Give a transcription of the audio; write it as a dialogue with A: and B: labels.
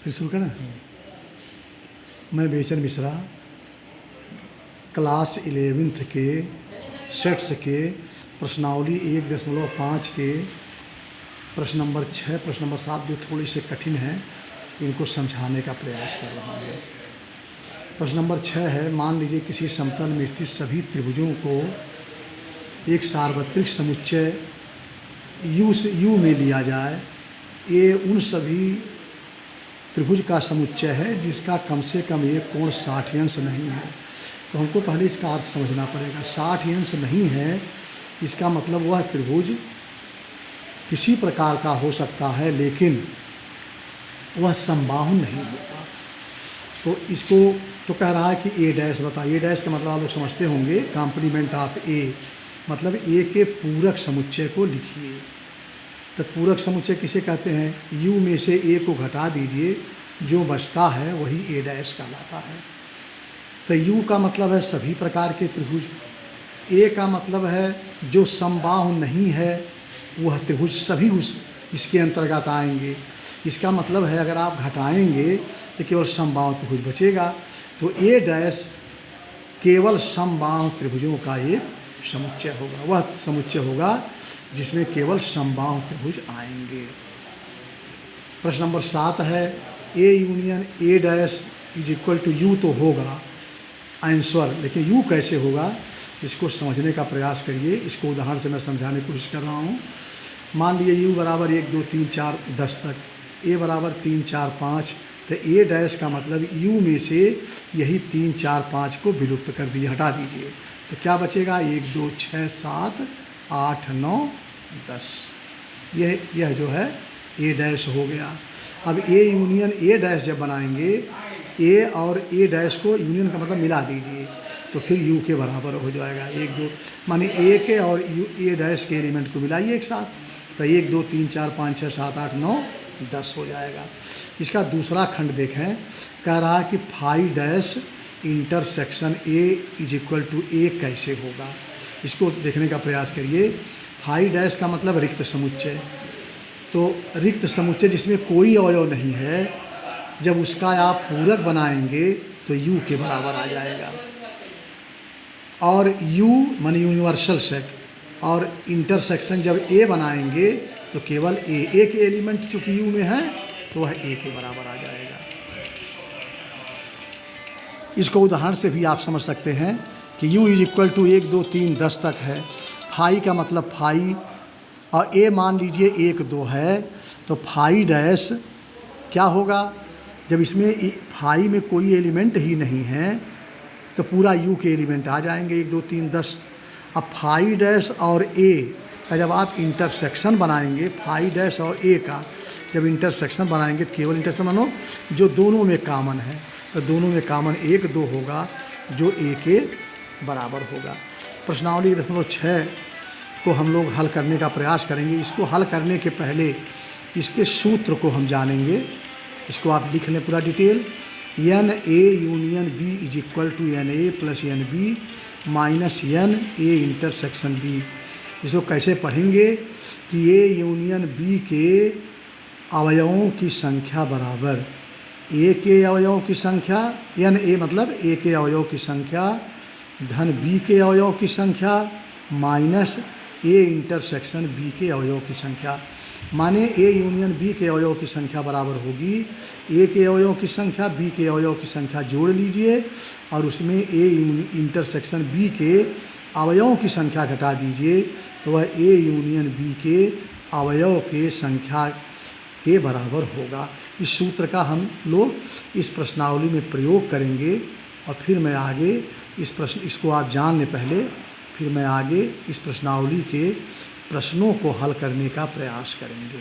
A: फिर शुरू करें। मैं बेचन मिश्रा क्लास 11th के सेट्स के प्रश्नावली 1.5 के प्रश्न नंबर 6, प्रश्न नंबर 7 जो थोड़ी से कठिन है, इनको समझाने का प्रयास कर रहा हूँ। प्रश्न नंबर 6 है, मान लीजिए किसी समतल में स्थित सभी त्रिभुजों को एक सार्वत्रिक समुच्चय U में लिया जाए। ये उन सभी त्रिभुज का समुच्चय है जिसका कम से कम एक कोण 60 अंश नहीं है। तो हमको पहले इसका अर्थ समझना पड़ेगा। 60 अंश नहीं है, इसका मतलब वह त्रिभुज किसी प्रकार का हो सकता है लेकिन वह समबाहु नहीं होता। तो इसको तो कह रहा है कि ए डैश बता। ए डैश का मतलब आप लोग समझते होंगे, कॉम्प्लीमेंट ऑफ ए, मतलब ए के पूरक समुच्चय को लिखिए। तो पूरक समुच्चय किसे कहते हैं? यू में से ए को घटा दीजिए, जो बचता है वही ए डैश कहलाता है। तो यू का मतलब है सभी प्रकार के त्रिभुज, ए का मतलब है जो समबाहु नहीं है वह त्रिभुज सभी इसके अंतर्गत आएंगे। इसका मतलब है अगर आप घटाएंगे तो केवल समबाहु त्रिभुज बचेगा। तो ए डैश केवल समबाहु त्रिभुजों का एक समुच्चय होगा, वह समुच्चय होगा जिसमें केवल समबाहु त्रिभुज आएंगे। प्रश्न नंबर 7 है, A union A dash is equal to U तो होगा आंसर, लेकिन यू कैसे होगा इसको समझने का प्रयास करिए। इसको उदाहरण से मैं समझाने की कोशिश कर रहा हूँ। मान लीजिए यू बराबर 1 2 3 4 10 तक, ए बराबर 3 4 5, तो ए डैश का मतलब यू में से यही 3 4 5 को विलुप्त कर दिए, हटा दीजिए। तो क्या बचेगा? 1 2 6 7 8 9 10। यह जो है ए डैश हो गया। अब ए यूनियन ए डैश जब बनाएंगे, ए और ए डैश को यूनियन का मतलब मिला दीजिए तो फिर यू के बराबर हो जाएगा। 1 2 माने ए के और ए डैश के एलिमेंट को मिलाइए एक साथ, तो 1 2 3 4 5 6 7 8 9 10 हो जाएगा। इसका दूसरा खंड देखें, कह रहा है कि phi dash intersection A is equal to A कैसे होगा, इसको देखने का प्रयास करिए। फाई डैश का मतलब रिक्त समुच्चय। तो रिक्त समुच्चय जिसमें कोई अवयव नहीं है, जब उसका आप पूरक बनाएंगे तो यू के बराबर आ जाएगा। और यू माने यूनिवर्सल सेट, और इंटरसेक्शन जब ए बनाएंगे तो केवल ए के एलिमेंट चूँकि यू में है तो वह ए के बराबर आ जाएगा। इसको उदाहरण से भी आप समझ सकते हैं कि यू इज इक्वल टू 1 2 3 10 तक है। फाई का मतलब फाई, और ए मान लीजिए 1 2 है, तो फाई डैश क्या होगा? जब इसमें फाई में कोई एलिमेंट ही नहीं है तो पूरा यू के एलिमेंट आ जाएंगे 1 2 3 10। अब फाई डैश और ए का जब आप इंटरसेक्शन बनाएंगे, फाई डैश और ए का जब इंटरसेक्शन बनाएंगे तो केवल इंटरसेक्शन मानो जो दोनों में कॉमन है, तो दोनों में कॉमन 1 2 होगा जो ए के बराबर होगा। प्रश्नावली 6 को हम लोग हल करने का प्रयास करेंगे। इसको हल करने के पहले इसके सूत्र को हम जानेंगे। इसको आप लिख लें पूरा detail. N A union B is equal to n A plus n B minus n A intersection B. इसको कैसे पढ़ेंगे कि ए यूनियन बी के अवयवों की संख्या बराबर ए के अवयवों की संख्या, एन ए मतलब ए के अवयव की संख्या धन बी के अवयव की संख्या माइनस ए इंटरसेक्शन बी के अवयव की संख्या। माने ए यूनियन बी के अवयव की संख्या बराबर होगी ए के अवयव की संख्या, बी के अवयव की संख्या जोड़ लीजिए और उसमें ए इंटरसेक्शन बी के अवयवों की संख्या घटा दीजिए, तो वह ए यूनियन बी के अवयव के संख्या के बराबर होगा। इस सूत्र का हम लोग इस प्रश्नावली में प्रयोग करेंगे और फिर मैं आगे इसको आप जान लें पहले, फिर मैं आगे इस प्रश्नावली के प्रश्नों को हल करने का प्रयास करेंगे।